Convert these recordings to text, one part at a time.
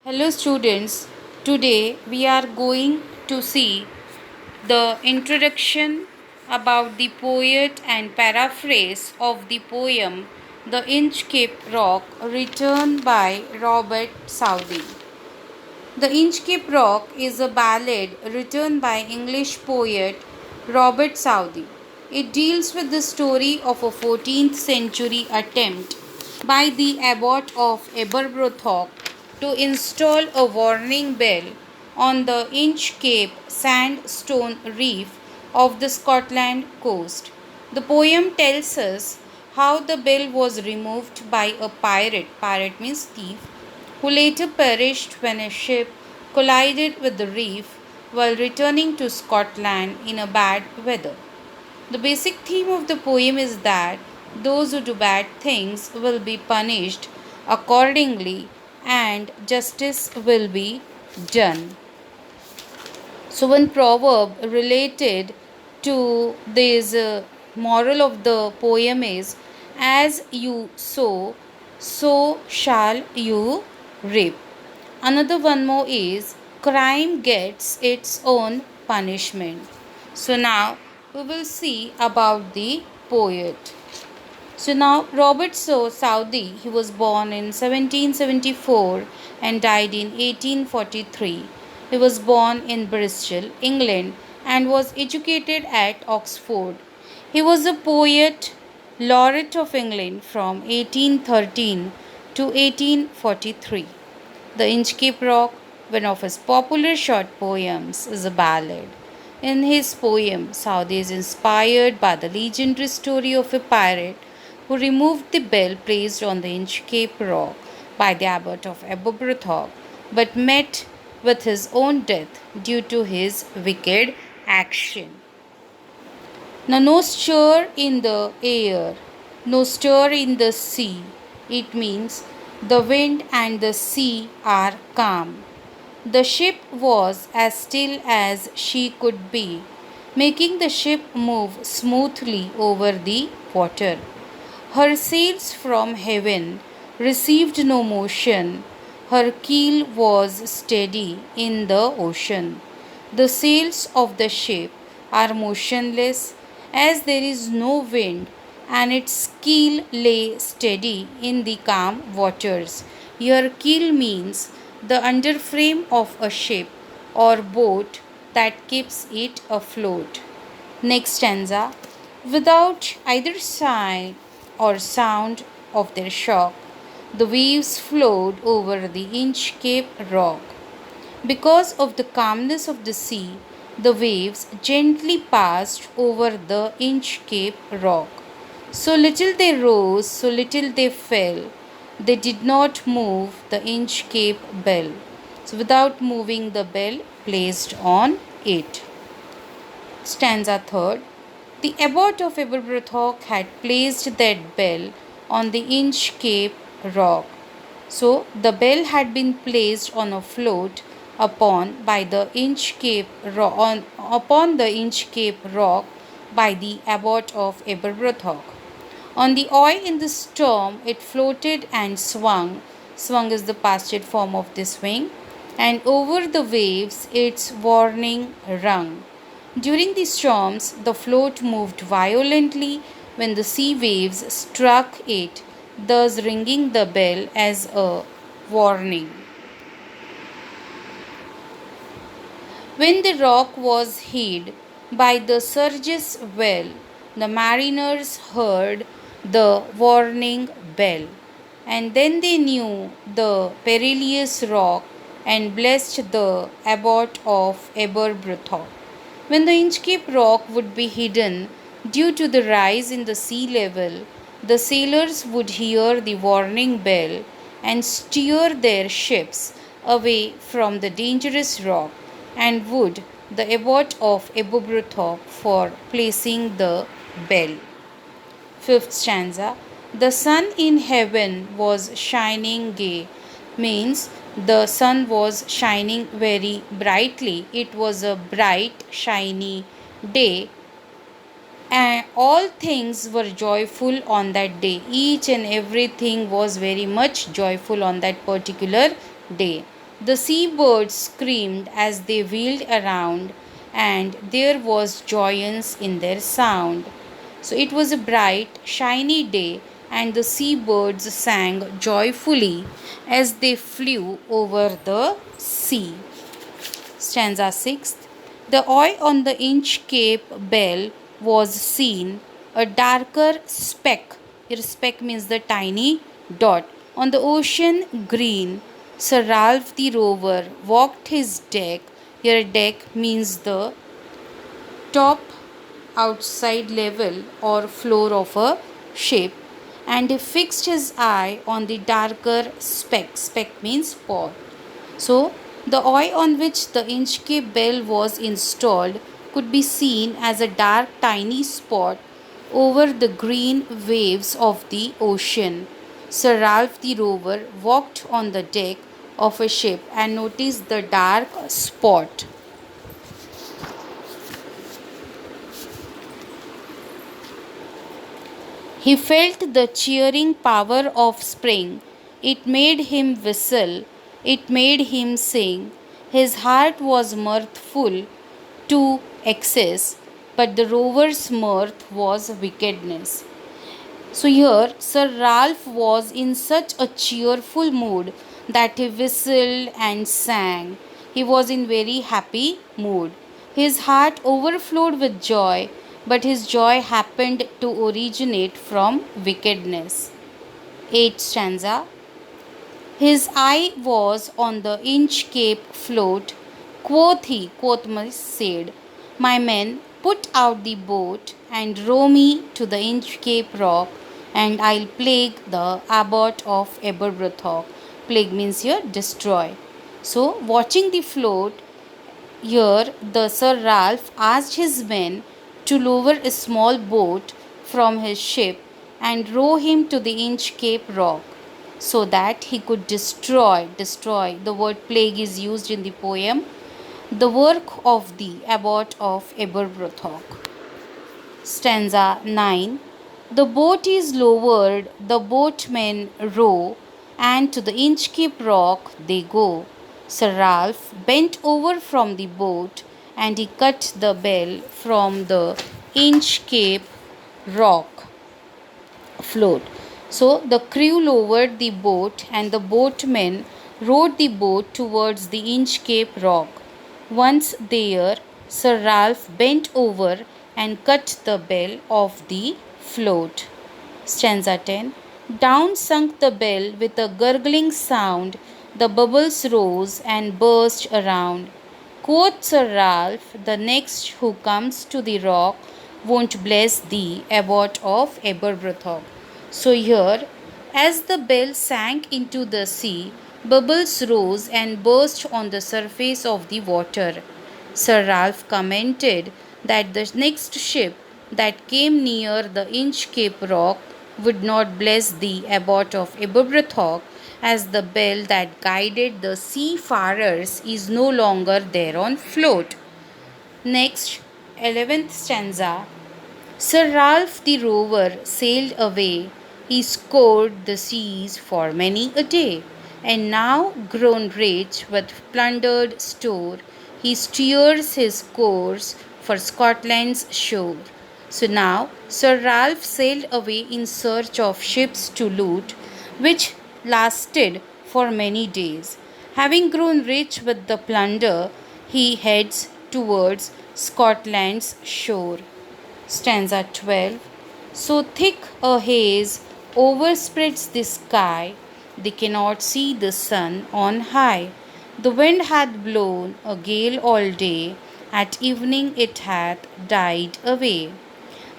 Hello students, today we are going to see the introduction about the poet and paraphrase of the poem The Inchcape Rock written by Robert Southey. The Inchcape Rock is a ballad written by English poet Robert Southey. It deals with the story of a 14th century attempt by the abbot of Aberbrothock to install a warning bell on the Inchcape sandstone reef of the Scotland coast. The poem tells us how the bell was removed by a pirate means thief, who later perished when a ship collided with the reef while returning to Scotland in a bad weather. The basic theme of the poem is that those who do bad things will be punished accordingly and justice will be done. So, one proverb related to this moral of the poem is, as you sow, so shall you reap. Another one more is, crime gets its own punishment. So, now we will see about the poet. So now Robert Southey, he was born in 1774 and died in 1843. He was born in Bristol, England and was educated at Oxford. He was a poet laureate of England from 1813 to 1843. The Inchcape Rock, one of his popular short poems, is a ballad. In his poem, Southey is inspired by the legendary story of a pirate who removed the bell placed on the Inchcape Rock by the abbot of Aberbrothock, but met with his own death due to his wicked action. Now, no stir in the air, no stir in the sea. It means the wind and the sea are calm. The ship was as still as she could be, making the ship move smoothly over the water. Her sails from heaven received no motion. Her keel was steady in the ocean. The sails of the ship are motionless as there is no wind, and its keel lay steady in the calm waters. Here, keel means the underframe of a ship or boat that keeps it afloat. Next stanza. Without either sign or sound of their shock, the waves flowed over the Inchcape Rock. Because of the calmness of the sea, the waves gently passed over the Inchcape Rock. So little they rose, so little they fell. They did not move the Inchcape bell. So without moving the bell placed on it. Stanza third. The abbot of Aberbrothock had placed that bell on the Inchcape Rock. So the bell had been placed on a float upon the Inchcape Rock by the abbot of Aberbrothock. On the oil in the storm, it floated and swung. Swung is the past form of the swing. And over the waves, its warning rung. During the storms, the float moved violently when the sea waves struck it, thus ringing the bell as a warning. When the rock was hid by the surges well, the mariners heard the warning bell, and then they knew the perilous rock and blessed the abbot of Aberbrothock. When the Inchcape Rock would be hidden due to the rise in the sea level, the sailors would hear the warning bell and steer their ships away from the dangerous rock, and would the abbot of Aberbrothock for placing the bell. Fifth stanza. The sun in heaven was shining gay, means the sun was shining very brightly. It was a bright, shiny day, and all things were joyful on that day. Each and everything was very much joyful on that particular day. The seabirds screamed as they wheeled around, and there was joyance in their sound. So it was a bright, shiny day, and the seabirds sang joyfully as they flew over the sea. Stanza 6. The eye on the Inchcape Bell was seen, a darker speck. Here, speck means the tiny dot. On the ocean green, Sir Ralph the Rover walked his deck. Here, deck means the top outside level or floor of a ship, and he fixed his eye on the darker speck. Speck means spot. So, the eye on which the Inchcape Bell was installed could be seen as a dark, tiny spot over the green waves of the ocean. Sir Ralph the Rover walked on the deck of a ship and noticed the dark spot. He felt the cheering power of spring. It made him whistle, it made him sing. His heart was mirthful to excess, but the rover's mirth was wickedness. So here, Sir Ralph was in such a cheerful mood that he whistled and sang. He was in very happy mood. His heart overflowed with joy, but his joy happened to originate from wickedness. 8th stanza. His eye was on the Inchcape float. Quoth he, quoth means said, my men, put out the boat and row me to the Inchcape rock, and I'll plague the abbot of Aberbrothock. Plague means here destroy. So, watching the float, here the Sir Ralph asked his men to lower a small boat from his ship and row him to the Inchcape rock so that he could destroy. The word plague is used in the poem, the work of the abbot of Aberbrothock. Stanza 9. The boat is lowered, the boatmen row, and to the Inchcape rock they go. Sir Ralph bent over from the boat, and he cut the bell from the Inchcape rock float. So the crew lowered the boat, and the boatmen rowed the boat towards the Inchcape rock. Once there, Sir Ralph bent over and cut the bell of the float. Stanza 10. Down sunk the bell with a gurgling sound, the bubbles rose and burst around. Quoth Sir Ralph, the next who comes to the rock won't bless thee, abbot of Aberbrothock. So here, as the bell sank into the sea, bubbles rose and burst on the surface of the water. Sir Ralph commented that the next ship that came near the Inchcape rock would not bless the abbot of Aberbrothock, as the bell that guided the seafarers is no longer there on float. Next, 11th stanza. Sir Ralph the Rover sailed away. He scoured the seas for many a day, and now grown rich with plundered store, he steers his course for Scotland's shore. So now Sir Ralph sailed away in search of ships to loot, which lasted for many days. Having grown rich with the plunder, he heads towards Scotland's shore. Stanza 12. So thick a haze overspreads the sky, they cannot see the sun on high. The wind hath blown a gale all day, at evening it hath died away.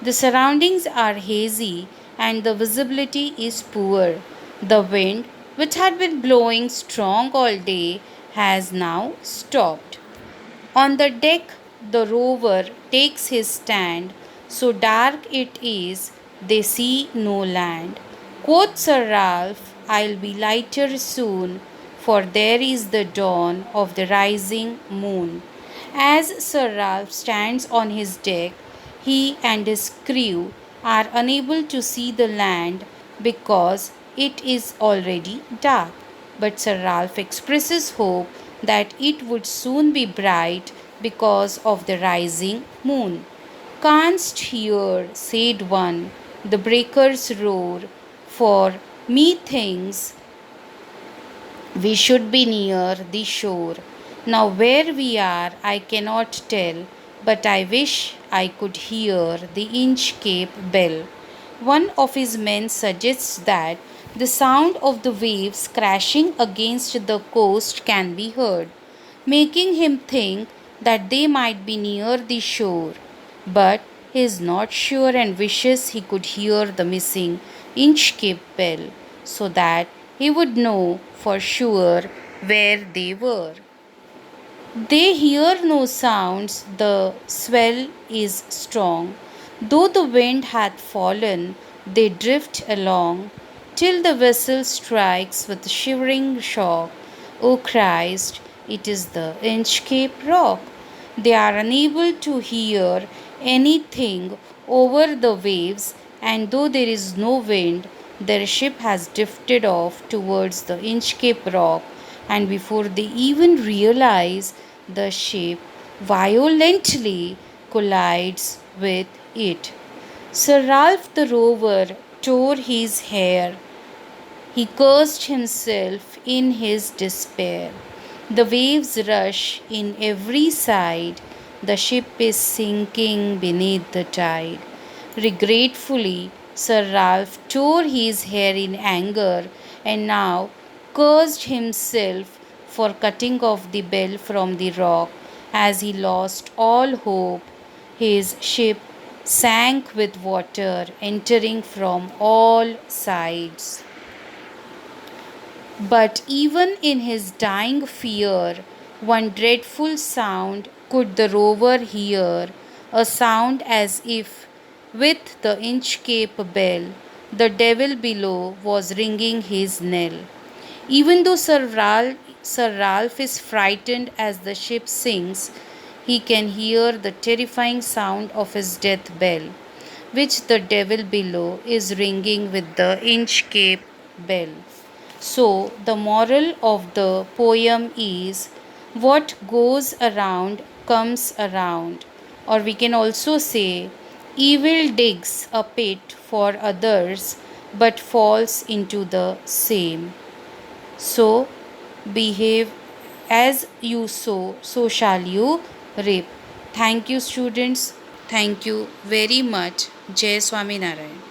The surroundings are hazy and the visibility is poor. The wind, which had been blowing strong all day, has now stopped. On the deck, the rover takes his stand. So dark it is, they see no land. Quoth Sir Ralph, I'll be lighter soon, for there is the dawn of the rising moon. As Sir Ralph stands on his deck, he and his crew are unable to see the land because it is already dark. but Sir Ralph expresses hope that it would soon be bright because of the rising moon. Canst hear, said one, the breakers roar, for methinks we should be near the shore. Now, where we are, I cannot tell, but I wish I could hear the Inchcape bell. One of his men suggests that the sound of the waves crashing against the coast can be heard, making him think that they might be near the shore. But he is not sure and wishes he could hear the missing Inchcape bell so that he would know for sure where they were. They hear no sounds, the swell is strong. Though the wind hath fallen, they drift along, till the vessel strikes with shivering shock. O Christ, it is the Inchcape Rock. They are unable to hear anything over the waves, and though there is no wind, their ship has drifted off towards the Inchcape Rock, and before they even realize, the ship violently collides with it. Sir Ralph the Rover tore his hair. He cursed himself in his despair. The waves rush in every side. The ship is sinking beneath the tide. Regretfully, Sir Ralph tore his hair in anger and now cursed himself for cutting off the bell from the rock. As he lost all hope, his ship sank with water entering from all sides. But even in his dying fear, one dreadful sound could the rover hear, a sound as if, with the Inchcape bell, the devil below was ringing his knell. Even though Sir Ralph is frightened as the ship sinks, he can hear the terrifying sound of his death bell, which the devil below is ringing with the Inchcape bell. So, the moral of the poem is what goes around comes around. Or we can also say, evil digs a pit for others but falls into the same. So, behave as you sow, so shall you reap. Thank you, students. Thank you very much. Jai Swami Narayan.